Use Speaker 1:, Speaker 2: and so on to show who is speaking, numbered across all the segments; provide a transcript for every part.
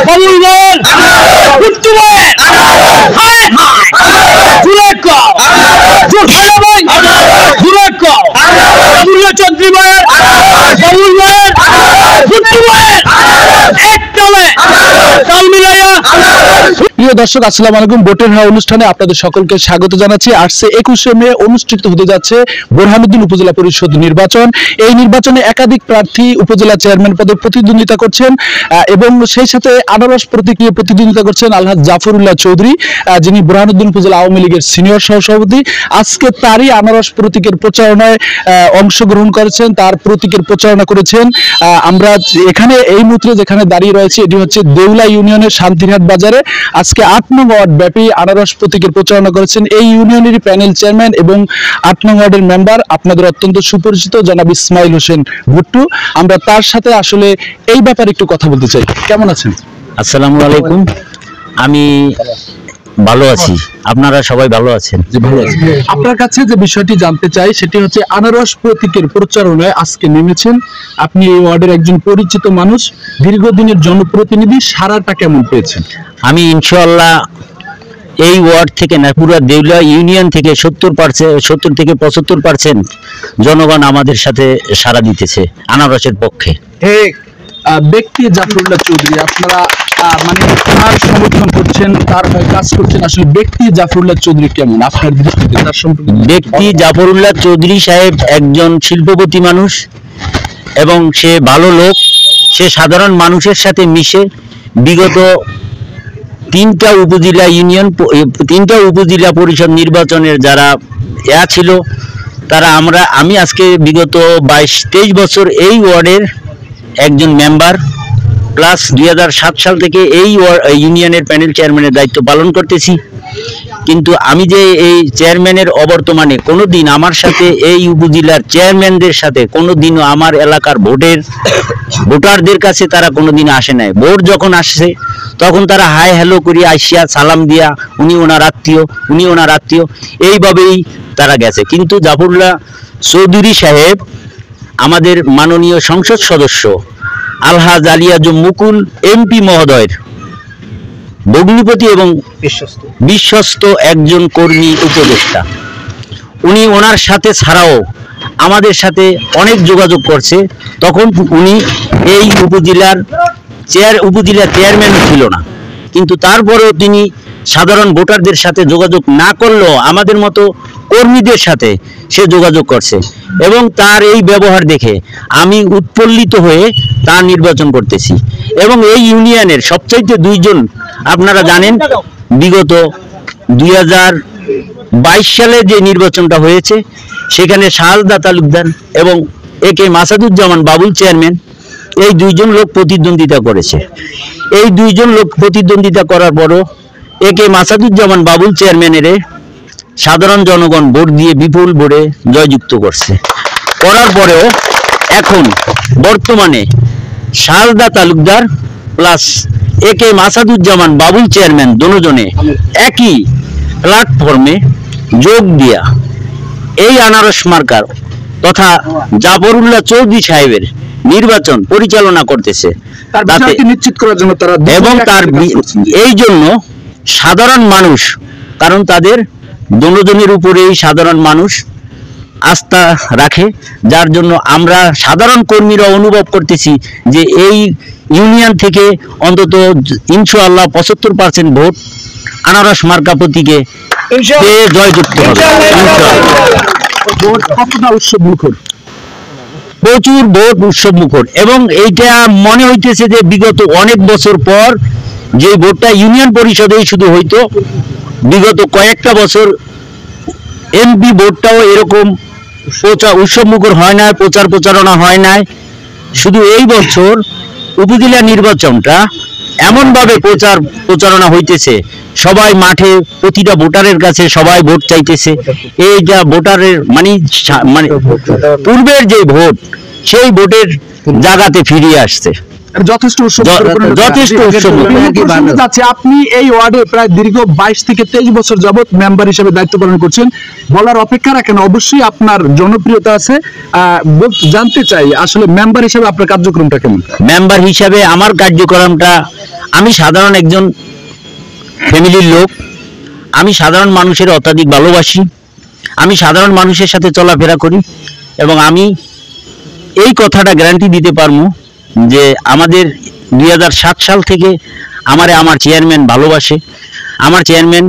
Speaker 1: বাবুল ভাইয়ের ফুট্টু ভাইয়ের হায় হায় জুড়ে কও জোর খেলা ভাই জুড়ে কও আব্দুল্লাহ চৌধুরী ভাইয়ের বাবুল ভাইয়ের ফুট্টু ভাইয়ের এক তালে তাল মিলাইয়া। প্রিয় দর্শক আসসালামু আলাইকুম, ভোটের হওয়া অনুষ্ঠানে আপনাদের সকলকে স্বাগত জানাচ্ছি। আসছে 21শে মে অনুষ্ঠিত হতে যাচ্ছে বোরহানুদ্দিন উপজেলা পরিষদ নির্বাচন। এই নির্বাচনে একাধিক প্রার্থী উপজেলা চেয়ারম্যান পদে প্রতিদ্বন্দ্বিতা করছেন এবং সেই সাথে আনারস প্রতীক নিয়ে প্রতিদ্বন্দ্বিতা করছেন আলহাজ জাফরুল্লাহ চৌধুরী, যিনি বোরহানুদ্দিন উপজেলা আওয়ামী লীগের সিনিয়র সহসভাপতি। আজকে তারই আনারস প্রতীকের প্রচারণায় অংশগ্রহণ করেছেন, তার প্রতীকের প্রচারণা করেছেন। আমরা এখানে এই মুহূর্তে যেখানে দাঁড়িয়ে রয়েছে এটি হচ্ছে দেউলা ইউনিয়নের শান্তিরহাট বাজারে। আজকে 8 নং ওয়ার্ড ব্যাপী আনারস প্রতীকের প্রচারণা করেছেন এই ইউনিয়নেরই প্যানেল চেয়ারম্যান এবং 8 নং ওয়ার্ডের মেম্বার, আপনাদের অত্যন্ত সুপরিচিত জনাব ইসমাইল হোসেন ভুট্টু। আমরা তার সাথে আসলে এই ব্যাপারে একটু কথা বলতে চাই। কেমন আছেন?
Speaker 2: আসসালামু আলাইকুম, আমি ভালো আছি, আপনারা সবাই ভালো আছেন?
Speaker 1: জি ভালো আছি। আপনার কাছে যে বিষয়টি জানতে চাই সেটি হচ্ছে আনারস প্রতীকের প্রচারণায় আজকে নেমেছেন আপনি, এই ওয়ার্ডের একজন পরিচিত মানুষ, দীর্ঘদিনের জনপ্রতিনিধি, সারাটা কেমন পেয়েছেন?
Speaker 2: আমি ইনশাআল্লাহ এই ওয়ার্ড থেকে না, পুরো দেউলা ইউনিয়ন থেকে 70 থেকে 75% জনগণ আমাদের সাথে সাড়া দিতেছে আনারসের পক্ষে।
Speaker 1: ব্যক্তি জাফরুল্লাহ চৌধুরী, আপনারা মানে তার সমর্থন করছেন, তার কাজ করছেন, আসলে ব্যক্তি জাফরুল্লাহ চৌধুরী কেমন আপনার দৃষ্টিতে? তার সম্পর্কে
Speaker 2: ব্যক্তি জাফরুল্লাহ চৌধুরী সাহেব একজন শিল্পপতি মানুষ এবং সে ভালো লোক। সে সাধারণ মানুষের সাথে মিশে বিগত 3টা উপজেলা পরিষদ নির্বাচনের যারা ছিল তারা আমি আজকে বিগত 22-23 বছর এই ওয়ার্ডের একজন মেম্বার, প্লাস 2007 সাল থেকে এই ইউনিয়নের প্যানেল চেয়ারম্যানের দায়িত্ব পালন করতেছি। কিন্তু আমি যে এই চেয়ারম্যানের অবর্তমানে কোনোদিন আমার সাথে এই উপজেলার চেয়ারম্যানদের সাথে কোনোদিনও আমার এলাকার ভোটারদের কাছে তারা কোনোদিন আসে নাই। ভোট যখন আসছে তখন তারা হাই হ্যালো করি আসিয়া সালাম দিয়া উনি ওনার আত্মীয় এইভাবেই তারা গেছে। কিন্তু জাফরুল্লাহ চৌধুরী সাহেব আমাদের মাননীয় সংসদ সদস্য আলহাজ আলিয়াজম মুকুল এমপি মহোদয়ের ভগ্নিপতি এবং বিশ্বস্ত একজন কর্মী উপদেষ্টা। উনি ওনার সাথে ছাড়াও আমাদের সাথে অনেক যোগাযোগ করছে। তখন উনি এই উপজেলার চেয়ারম্যান ছিল না, কিন্তু তারপরেও তিনি সাধারণ ভোটারদের সাথে যোগাযোগ না করলেও আমাদের মতো কর্মীদের সাথে সে যোগাযোগ করছে এবং তার এই ব্যবহার দেখে আমি উৎফুল্লিত হয়ে তার নির্বাচন করতেছি। এবং এই ইউনিয়নের সবচাইতে 2 জন আপনারা জানেন, বিগত 2022 সালে যে নির্বাচনটা হয়েছে সেখানে শাহাদা তালুকদার এবং একে মাসাদুজ্জামান বাবুল চেয়ারম্যান, এই 2 জন লোক প্রতিদ্বন্দ্বিতা করেছে। এই 2 জন লোক প্রতিদ্বন্দ্বিতা করার পরও একে মাসাদুজ্জামান বাবুল চেয়ারম্যানের সাধারণ জনগণ ভোট দিয়ে বিপুল ভোটে জয়যুক্ত করার পরেও এখন বর্তমানে শাহাদা তালুকদার প্লাস একে মাসাদুজ্জামান বাবুল চেয়ারম্যান দুজনে একই প্ল্যাটফর্মে যোগ দিয়া এই আনারস মার্কার তথা জাফরুল্লাহ চৌধুরী সাহেবের নির্বাচন পরিচালনা করতেছে
Speaker 1: নিশ্চিত করার জন্য তারা, এবং
Speaker 2: তার এই জন্য সাধারণ মানুষ, কারণ তাদের দুজনের উপরেই সাধারণ মানুষ আস্থা রাখে, যার জন্য আমরা সাধারণ কর্মীরা অনুভব করতেছি যে এই ইউনিয়ন থেকে অন্তত ইনশাআল্লাহ 75% ভোট আনারস মার্কা প্রতীকে জয়যুক্ত হবে। প্রচুর ভোট উৎসব মুখর এবং এইটা মনে হইতেছে যে বিগত অনেক বছর পর যে ভোটটা ইউনিয়ন পরিষদেই শুধু হইতো, বিগত কয়েকটা বছর এমপি ভোটটাও এরকম উৎসব মুখর হয় না, প্রচারণা হয় না। শুধু এই বছর উপজেলা নির্বাচনটা এমনভাবে প্রচারণা হইতেছে, সবাই মাঠে, প্রতিটা ভোটারের কাছে সবাই ভোট চাইতেছে। এইটা ভোটারের মানে পূর্বের যে ভোট সেই ভোটের জায়গাতে ফিরিয়ে আসছে।
Speaker 1: যথেষ্ট আপনি এই ওয়ার্ডে প্রায় দীর্ঘ 22 থেকে 23 বছর যাবত মেম্বার হিসেবে দায়িত্ব পালন করছেন, বলার অপেক্ষা রাখেন, অবশ্যই আপনার জনপ্রিয়তা আছে। জানতে চাই আসলে মেম্বার হিসেবে আপনার কার্যক্রমটা কেমন?
Speaker 2: মেম্বার হিসেবে আমার কার্যক্রমটা আমি সাধারণ একজন ফ্যামিলির লোক, আমি সাধারণ মানুষের অত্যাধিক ভালোবাসি, আমি সাধারণ মানুষের সাথে চলাফেরা করি এবং আমি এই কথাটা গ্যারান্টি দিতে পারবো যে আমাদের 2007 সাল থেকে আমার চেয়ারম্যান ভালোবাসে। আমার চেয়ারম্যান,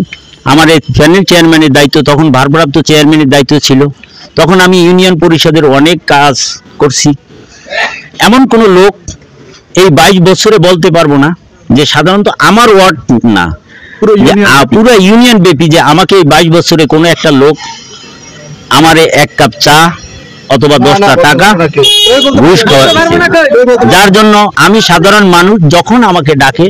Speaker 2: আমার প্যানেল চেয়ারম্যানের দায়িত্ব, তখন ভারপ্রাপ্ত চেয়ারম্যানের দায়িত্ব ছিল, তখন আমি ইউনিয়ন পরিষদের অনেক কাজ করছি। এমন কোনো লোক এই 22 বছরে বলতে পারবো না যে সাধারণত আমার ওয়ার্ড না, পুরো ইউনিয়ন ব্যাপী যে আমাকে এই 22 বছরে কোনো একটা লোক আমারে এক কাপ চা অথবা 10টা টাকা ঘুষ খাওয়া, যার জন্য আমি সাধারণ মানুষ যখন আমাকে ডাকে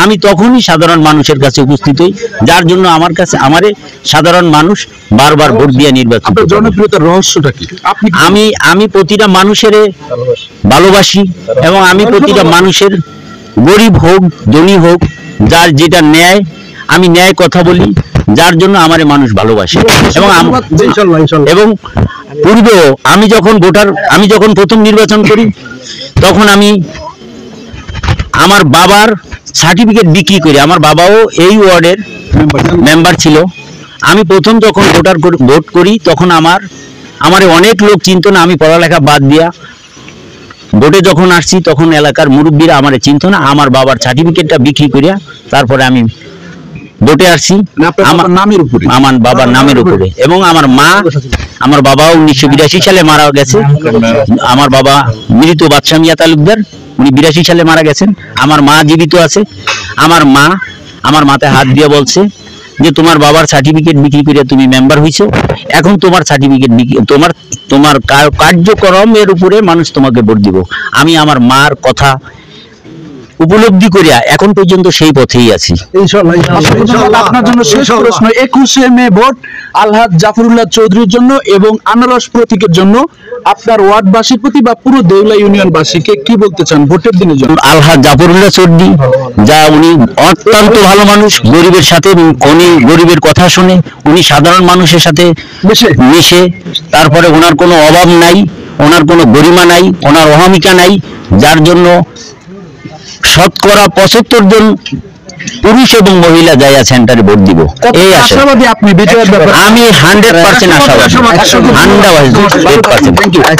Speaker 2: আমি তখনই সাধারণ মানুষের কাছে উপস্থিত হই, যার জন্য আমার কাছে আমারে সাধারণ মানুষ বারবার ভোট দিয়ে নির্বাচিত।
Speaker 3: জনপ্রিয়তার রহস্যটা কি?
Speaker 2: আমি প্রতিটা মানুষের ভালোবাসি এবং আমি প্রতিটা মানুষের, গরিব হোক ধনী হোক, যার যেটা ন্যায়, আমি ন্যায় কথা বলি, যার জন্য আমারে মানুষ ভালোবাসে। এবং পূর্বেও আমি যখন প্রথম নির্বাচন করি তখন আমি আমার বাবার সার্টিফিকেট বিক্রি করি, আমার বাবাও এই ওয়ার্ডের মেম্বার ছিল। আমি প্রথম যখন ভোট করি তখন আমার অনেক লোক চিনত না, আমি পড়ালেখা বাদ দিয়া ভোটে যখন আসছি তখন এলাকার মুরব্বীরা আমারে চিনত না, আমার বাবার সার্টিফিকেটটা বিক্রি করিয়া তারপরে আমি ভোটে আসছি আমার বাবার নামের উপরে। এবং আমার বাবাও 1982 সালে মারা গেছে। আমার বাবা মৃত বাদশাহ মিয়া তালুকদার, উনি 82 সালে মারা গেছেন। আমার মা জীবিত আছে। আমার মা আমার মাথায় হাত দিয়ে বলছে যে তোমার বাবার সার্টিফিকেট বিক্রি করে তুমি মেম্বার হইছো, এখন তোমার সার্টিফিকেট তোমার কার্যক্রমের উপরে মানুষ তোমাকে ভোট দিব। আমি আমার মার কথা উপলব্ধি করিয়া এখন পর্যন্ত সেই পথেই আছি।
Speaker 3: আপনার জন্য শেষ প্রশ্ন, 21শে মে ভোট আলহাজ জাফরুল্লাহ চৌধুরীর জন্য এবং আনারস প্রতীকের জন্য আপনার ওয়ার্ডবাসীর প্রতি বা পুরো দেউলা ইউনিয়নবাসীকে কি বলতে চান ভোটের দিনের জন্য?
Speaker 2: আলহাজ জাফরুল্লাহ চৌধুরী উনি অত্যন্ত ভালো মানুষ, গরিবের সাথে উনি গরিবের কথা শুনে, উনি সাধারণ মানুষের সাথে মিশে, তারপরে ওনার কোনো অভাব নাই, ওনার কোনো গরিমা নাই, ওনার অহমিকা নাই, যার জন্য শতকরা 75 জন পুরুষ এবং মহিলা জায়গা সেন্টারে ভোট দিব। এই আশাবাদী আপনি বিজয়ের ব্যাপারে? আমি 100% আশাবাদী, 100%।